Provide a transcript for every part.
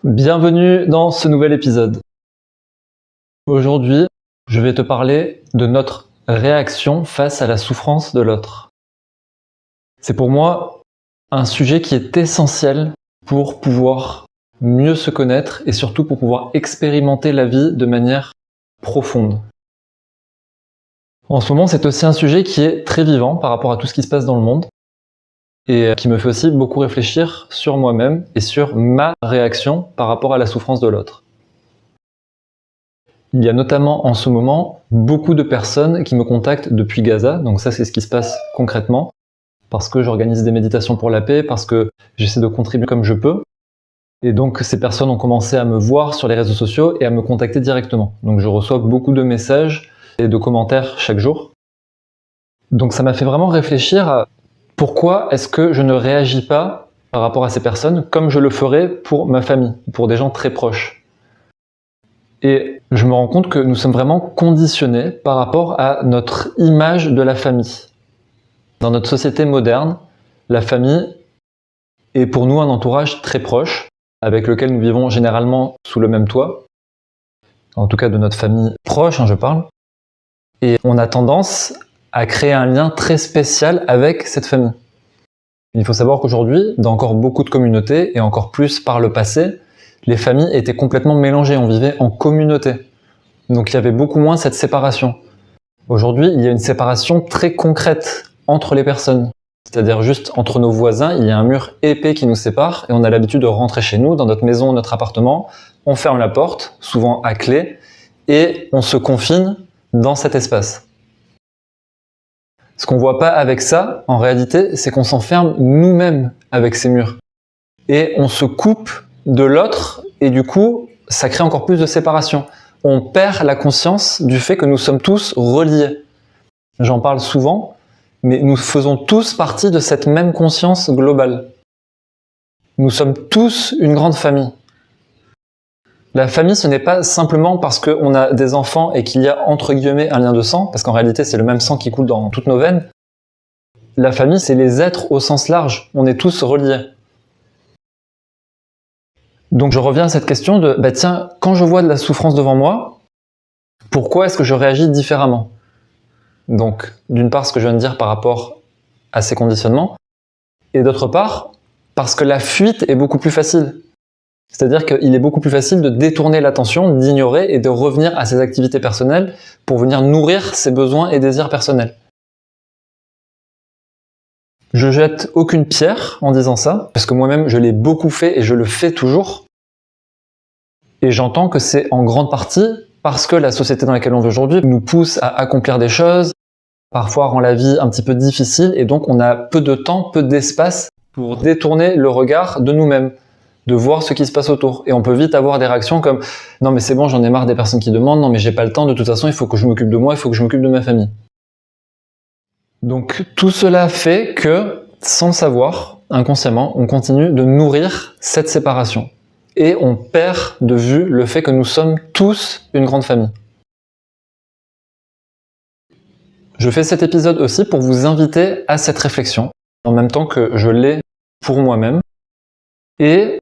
Bienvenue dans ce nouvel épisode. Aujourd'hui, je vais te parler de notre réaction face à la souffrance de l'autre. C'est pour moi un sujet qui est essentiel pour pouvoir mieux se connaître et surtout pour pouvoir expérimenter la vie de manière profonde. En ce moment, c'est aussi un sujet qui est très vivant par rapport à tout ce qui se passe dans le monde et qui me fait aussi beaucoup réfléchir sur moi-même et sur ma réaction par rapport à la souffrance de l'autre. Il y a notamment en ce moment beaucoup de personnes qui me contactent depuis Gaza, donc ça c'est ce qui se passe concrètement, parce que j'organise des méditations pour la paix, parce que j'essaie de contribuer comme je peux, et donc ces personnes ont commencé à me voir sur les réseaux sociaux et à me contacter directement. Donc je reçois beaucoup de messages et de commentaires chaque jour. Donc ça m'a fait vraiment réfléchir à pourquoi est-ce que je ne réagis pas par rapport à ces personnes comme je le ferais pour ma famille, pour des gens très proches. Et je me rends compte que nous sommes vraiment conditionnés par rapport à notre image de la famille. Dans notre société moderne, la famille est pour nous un entourage très proche, avec lequel nous vivons généralement sous le même toit, en tout cas de notre famille proche, je parle, et on a tendance à créer un lien très spécial avec cette famille. Il faut savoir qu'aujourd'hui, dans encore beaucoup de communautés, et encore plus par le passé, les familles étaient complètement mélangées, on vivait en communauté. Donc il y avait beaucoup moins cette séparation. Aujourd'hui, il y a une séparation très concrète entre les personnes. C'est-à-dire juste entre nos voisins, il y a un mur épais qui nous sépare, et on a l'habitude de rentrer chez nous, dans notre maison, notre appartement, on ferme la porte, souvent à clé, et on se confine dans cet espace. Ce qu'on voit pas avec ça, en réalité, c'est qu'on s'enferme nous-mêmes avec ces murs. Et on se coupe de l'autre, et du coup, ça crée encore plus de séparation. On perd la conscience du fait que nous sommes tous reliés. J'en parle souvent, mais nous faisons tous partie de cette même conscience globale. Nous sommes tous une grande famille. La famille, ce n'est pas simplement parce qu'on a des enfants et qu'il y a entre guillemets un lien de sang, parce qu'en réalité c'est le même sang qui coule dans toutes nos veines. La famille, c'est les êtres au sens large, on est tous reliés. Donc je reviens à cette question de, tiens, quand je vois de la souffrance devant moi, pourquoi est-ce que je réagis différemment? Donc d'une part ce que je viens de dire par rapport à ces conditionnements, et d'autre part, parce que la fuite est beaucoup plus facile. C'est-à-dire qu'il est beaucoup plus facile de détourner l'attention, d'ignorer et de revenir à ses activités personnelles pour venir nourrir ses besoins et désirs personnels. Je jette aucune pierre en disant ça, parce que moi-même je l'ai beaucoup fait et je le fais toujours. Et j'entends que c'est en grande partie parce que la société dans laquelle on vit aujourd'hui nous pousse à accomplir des choses, parfois rend la vie un petit peu difficile, et donc on a peu de temps, peu d'espace pour détourner le regard de nous-mêmes, de voir ce qui se passe autour. Et on peut vite avoir des réactions comme « Non mais c'est bon, j'en ai marre des personnes qui demandent, non mais j'ai pas le temps, de toute façon il faut que je m'occupe de moi, il faut que je m'occupe de ma famille. » Donc tout cela fait que, sans le savoir, inconsciemment, on continue de nourrir cette séparation. Et on perd de vue le fait que nous sommes tous une grande famille. Je fais cet épisode aussi pour vous inviter à cette réflexion, en même temps que je l'ai pour moi-même, et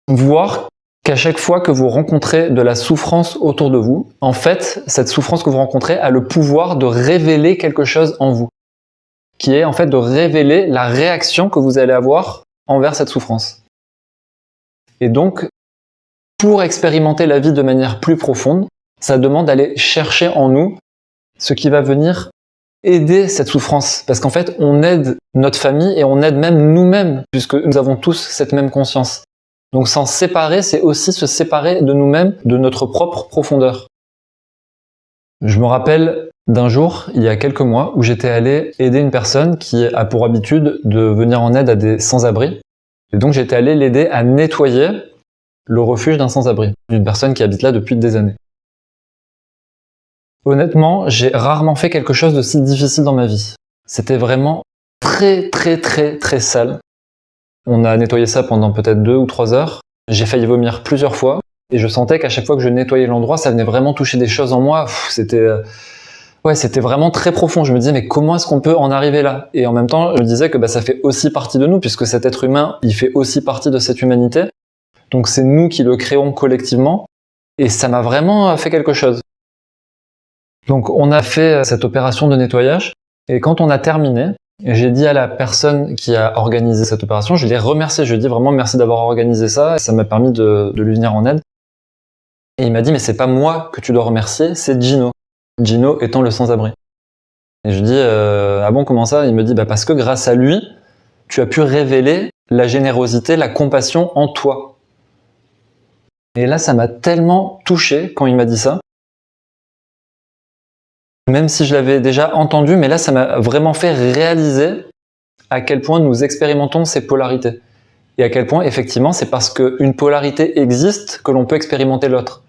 voir qu'à chaque fois que vous rencontrez de la souffrance autour de vous, en fait, cette souffrance que vous rencontrez a le pouvoir de révéler quelque chose en vous, qui est en fait de révéler la réaction que vous allez avoir envers cette souffrance. Et donc, pour expérimenter la vie de manière plus profonde, ça demande d'aller chercher en nous ce qui va venir aider cette souffrance. Parce qu'en fait, on aide notre famille et on aide même nous-mêmes, puisque nous avons tous cette même conscience. Donc s'en séparer, c'est aussi se séparer de nous-mêmes, de notre propre profondeur. Je me rappelle d'un jour, il y a quelques mois, où j'étais allé aider une personne qui a pour habitude de venir en aide à des sans-abri. Et donc j'étais allé l'aider à nettoyer le refuge d'un sans-abri, d'une personne qui habite là depuis des années. Honnêtement, j'ai rarement fait quelque chose de si difficile dans ma vie. C'était vraiment très sale. On a nettoyé ça pendant peut-être 2 ou 3 heures. J'ai failli vomir plusieurs fois. Et je sentais qu'à chaque fois que je nettoyais l'endroit, ça venait vraiment toucher des choses en moi. C'était vraiment très profond. Je me disais, mais comment est-ce qu'on peut en arriver là? Et en même temps, je me disais que ça fait aussi partie de nous, puisque cet être humain, il fait aussi partie de cette humanité. Donc c'est nous qui le créons collectivement, et ça m'a vraiment fait quelque chose. Donc on a fait cette opération de nettoyage, et quand on a terminé, j'ai dit à la personne qui a organisé cette opération, je l'ai remercié, je lui ai dit vraiment merci d'avoir organisé ça, et ça m'a permis de lui venir en aide. Et il m'a dit mais c'est pas moi que tu dois remercier, c'est Gino. Gino étant le sans-abri. Et je dis ah bon, comment ça? Il me dit bah parce que grâce à lui, tu as pu révéler la générosité, la compassion en toi. Et là, ça m'a tellement touché quand il m'a dit ça. Même si je l'avais déjà entendu, mais là, ça m'a vraiment fait réaliser à quel point nous expérimentons ces polarités. Et à quel point, effectivement, c'est parce qu'une polarité existe que l'on peut expérimenter l'autre.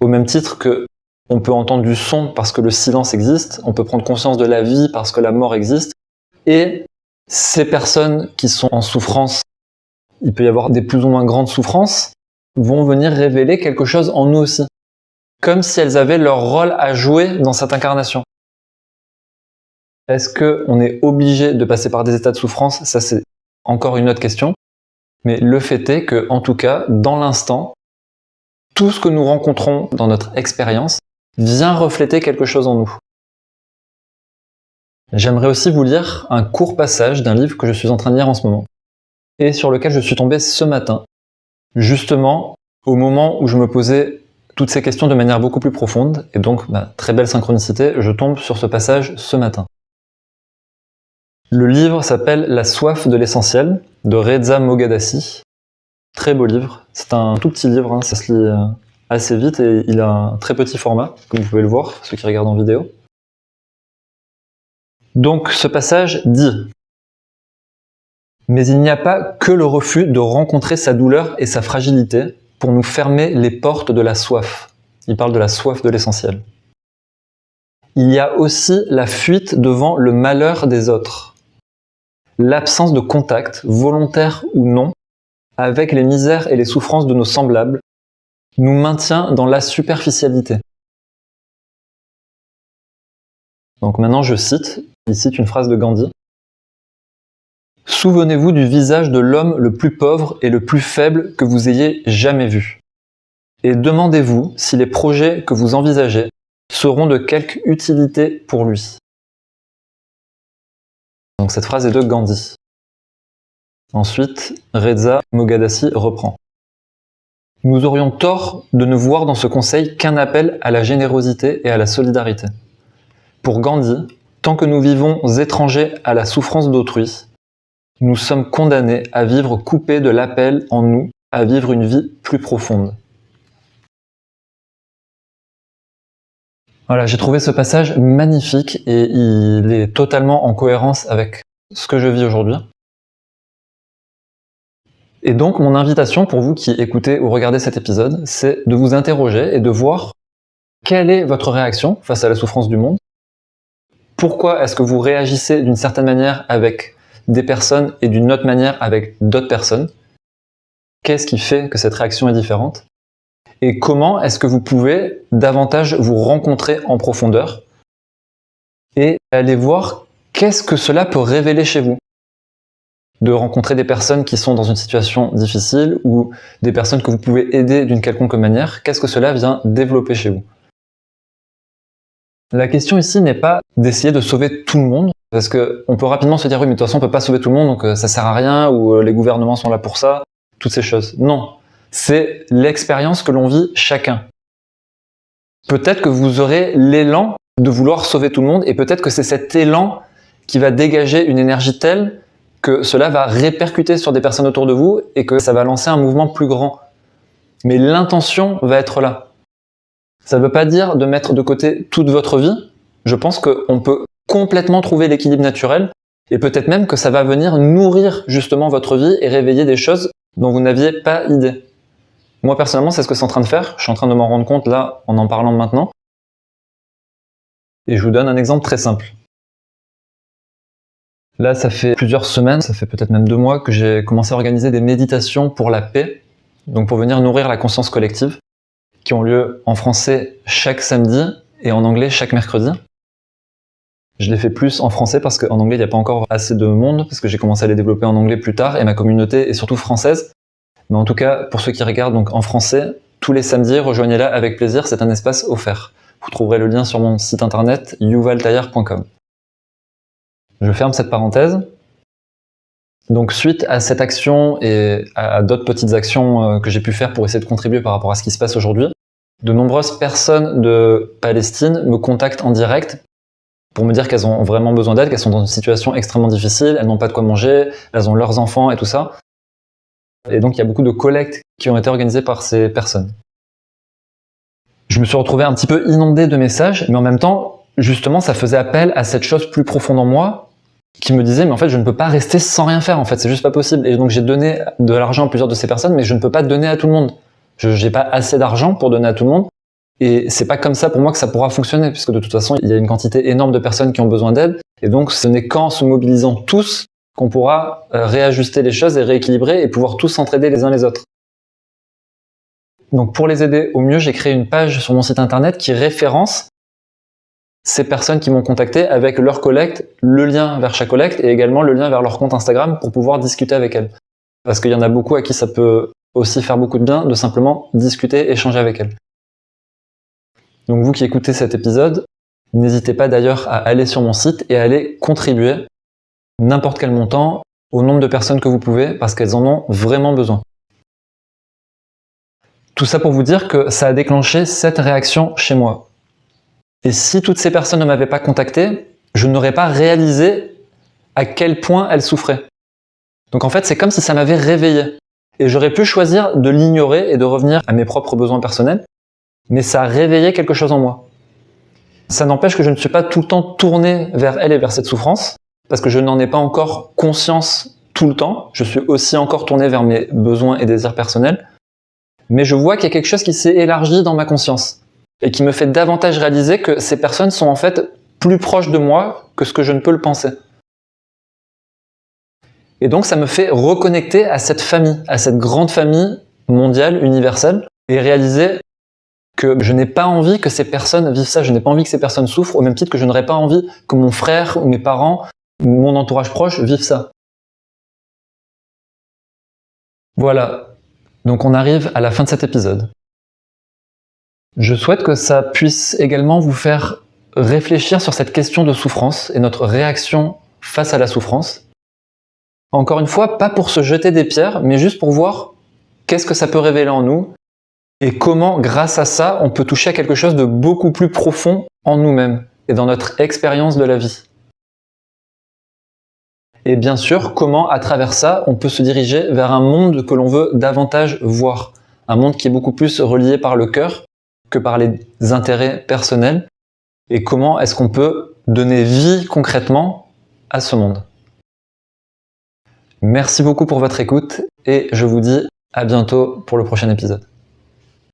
Au même titre que on peut entendre du son parce que le silence existe, on peut prendre conscience de la vie parce que la mort existe, et ces personnes qui sont en souffrance, il peut y avoir des plus ou moins grandes souffrances, vont venir révéler quelque chose en nous aussi. Comme si elles avaient leur rôle à jouer dans cette incarnation. Est-ce qu'on est obligé de passer par des états de souffrance? Ça, c'est encore une autre question. Mais le fait est que, en tout cas, dans l'instant, tout ce que nous rencontrons dans notre expérience vient refléter quelque chose en nous. J'aimerais aussi vous lire un court passage d'un livre que je suis en train de lire en ce moment, et sur lequel je suis tombé ce matin, justement au moment où je me posais toutes ces questions de manière beaucoup plus profonde, et donc, très belle synchronicité, je tombe sur ce passage ce matin. Le livre s'appelle La soif de l'essentiel, de Reza Moghadassi. Très beau livre, c'est un tout petit livre, hein, ça se lit assez vite et il a un très petit format, comme vous pouvez le voir, ceux qui regardent en vidéo. Donc ce passage dit « Mais il n'y a pas que le refus de rencontrer sa douleur et sa fragilité pour nous fermer les portes de la soif. » Il parle de la soif de l'essentiel. « Il y a aussi la fuite devant le malheur des autres. L'absence de contact, volontaire ou non, avec les misères et les souffrances de nos semblables, nous maintient dans la superficialité. » Donc maintenant je cite, il cite une phrase de Gandhi. « Souvenez-vous du visage de l'homme le plus pauvre et le plus faible que vous ayez jamais vu. Et demandez-vous si les projets que vous envisagez seront de quelque utilité pour lui. » Donc cette phrase est de Gandhi. Ensuite, Reza Moghadassi reprend. « Nous aurions tort de ne voir dans ce conseil qu'un appel à la générosité et à la solidarité. Pour Gandhi, tant que nous vivons étrangers à la souffrance d'autrui, nous sommes condamnés à vivre coupés de l'appel en nous à vivre une vie plus profonde. » Voilà, j'ai trouvé ce passage magnifique et il est totalement en cohérence avec ce que je vis aujourd'hui. Et donc, mon invitation pour vous qui écoutez ou regardez cet épisode, c'est de vous interroger et de voir quelle est votre réaction face à la souffrance du monde. Pourquoi est-ce que vous réagissez d'une certaine manière avec des personnes et d'une autre manière avec d'autres personnes? Qu'est-ce qui fait que cette réaction est différente? Et comment est-ce que vous pouvez davantage vous rencontrer en profondeur et aller voir qu'est-ce que cela peut révéler chez vous? De rencontrer des personnes qui sont dans une situation difficile ou des personnes que vous pouvez aider d'une quelconque manière, qu'est-ce que cela vient développer chez vous? La question ici n'est pas d'essayer de sauver tout le monde, parce qu'on peut rapidement se dire oui mais de toute façon on peut pas sauver tout le monde donc ça sert à rien, ou les gouvernements sont là pour ça, toutes ces choses. Non, c'est l'expérience que l'on vit chacun. Peut-être que vous aurez l'élan de vouloir sauver tout le monde, et peut-être que c'est cet élan qui va dégager une énergie telle que cela va répercuter sur des personnes autour de vous et que ça va lancer un mouvement plus grand. Mais l'intention va être là. Ça ne veut pas dire de mettre de côté toute votre vie. Je pense qu'on peut complètement trouver l'équilibre naturel et peut-être même que ça va venir nourrir justement votre vie et réveiller des choses dont vous n'aviez pas idée. Moi personnellement, c'est ce que c'est en train de faire. Je suis en train de m'en rendre compte là en parlant maintenant. Et je vous donne un exemple très simple. Là, ça fait plusieurs semaines, ça fait peut-être même 2 mois que j'ai commencé à organiser des méditations pour la paix, donc pour venir nourrir la conscience collective, qui ont lieu en français chaque samedi et en anglais chaque mercredi. Je les fais plus en français parce qu'en anglais, il n'y a pas encore assez de monde, parce que j'ai commencé à les développer en anglais plus tard, et ma communauté est surtout française. Mais en tout cas, pour ceux qui regardent donc en français, tous les samedis, rejoignez-la avec plaisir, c'est un espace offert. Vous trouverez le lien sur mon site internet yuvaltaillard.com. Je ferme cette parenthèse. Donc suite à cette action et à d'autres petites actions que j'ai pu faire pour essayer de contribuer par rapport à ce qui se passe aujourd'hui, de nombreuses personnes de Palestine me contactent en direct pour me dire qu'elles ont vraiment besoin d'aide, qu'elles sont dans une situation extrêmement difficile, elles n'ont pas de quoi manger, elles ont leurs enfants et tout ça. Et donc il y a beaucoup de collectes qui ont été organisées par ces personnes. Je me suis retrouvé un petit peu inondé de messages, mais en même temps, justement, ça faisait appel à cette chose plus profonde en moi qui me disait, mais en fait, je ne peux pas rester sans rien faire, en fait, c'est juste pas possible. Et donc j'ai donné de l'argent à plusieurs de ces personnes, mais je ne peux pas donner à tout le monde. Je n'ai pas assez d'argent pour donner à tout le monde. Et c'est pas comme ça pour moi que ça pourra fonctionner, puisque de toute façon, il y a une quantité énorme de personnes qui ont besoin d'aide. Et donc, ce n'est qu'en se mobilisant tous qu'on pourra réajuster les choses et rééquilibrer et pouvoir tous s'entraider les uns les autres. Donc pour les aider au mieux, j'ai créé une page sur mon site internet qui référence ces personnes qui m'ont contacté avec leur collecte, le lien vers chaque collecte et également le lien vers leur compte Instagram pour pouvoir discuter avec elles. Parce qu'il y en a beaucoup à qui ça peut aussi faire beaucoup de bien de simplement discuter, échanger avec elles. Donc vous qui écoutez cet épisode, n'hésitez pas d'ailleurs à aller sur mon site et à aller contribuer n'importe quel montant au nombre de personnes que vous pouvez parce qu'elles en ont vraiment besoin. Tout ça pour vous dire que ça a déclenché cette réaction chez moi. Et si toutes ces personnes ne m'avaient pas contacté, je n'aurais pas réalisé à quel point elles souffraient. Donc en fait, c'est comme si ça m'avait réveillé. Et j'aurais pu choisir de l'ignorer et de revenir à mes propres besoins personnels, mais ça a réveillé quelque chose en moi. Ça n'empêche que je ne suis pas tout le temps tourné vers elle et vers cette souffrance, parce que je n'en ai pas encore conscience tout le temps. Je suis aussi encore tourné vers mes besoins et désirs personnels. Mais je vois qu'il y a quelque chose qui s'est élargi dans ma conscience et qui me fait davantage réaliser que ces personnes sont en fait plus proches de moi que ce que je ne peux le penser. Et donc ça me fait reconnecter à cette famille, à cette grande famille mondiale, universelle, et réaliser que je n'ai pas envie que ces personnes vivent ça, je n'ai pas envie que ces personnes souffrent, au même titre que je n'aurais pas envie que mon frère ou mes parents ou mon entourage proche vivent ça. Voilà. Donc on arrive à la fin de cet épisode. Je souhaite que ça puisse également vous faire réfléchir sur cette question de souffrance et notre réaction face à la souffrance. Encore une fois, pas pour se jeter des pierres, mais juste pour voir qu'est-ce que ça peut révéler en nous et comment, grâce à ça, on peut toucher à quelque chose de beaucoup plus profond en nous-mêmes et dans notre expérience de la vie. Et bien sûr, comment, à travers ça, on peut se diriger vers un monde que l'on veut davantage voir. Un monde qui est beaucoup plus relié par le cœur que par les intérêts personnels. Et comment est-ce qu'on peut donner vie concrètement à ce monde. Merci beaucoup pour votre écoute et je vous dis à bientôt pour le prochain épisode.